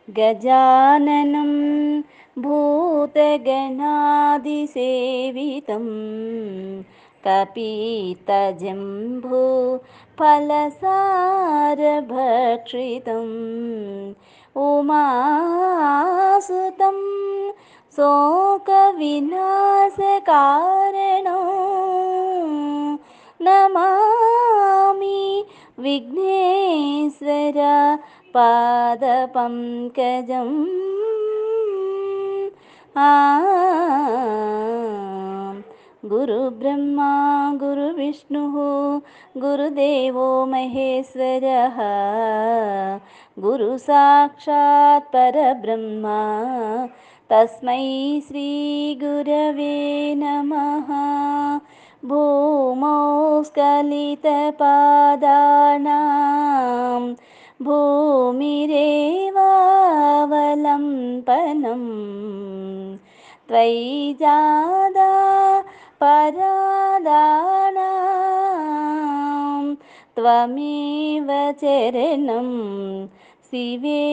गजाननं भूतगणादिसेवितं कपितजम्बूफलसारभक्षितम् उमासुतं शोकविनाशकारणो नमामि विघ्नेश्वर पादपङ्कजम् आ गुरुब्रह्मा गुरुविष्णुः गुरुदेवो महेश्वरः गुरुसाक्षात् परब्रह्मा तस्मै श्रीगुरवे नमः। भूमौ स्खलितपादानां भूमिरेवावलम्बनम् त्वयि जादा परादानां त्वमेव चरणं शिवे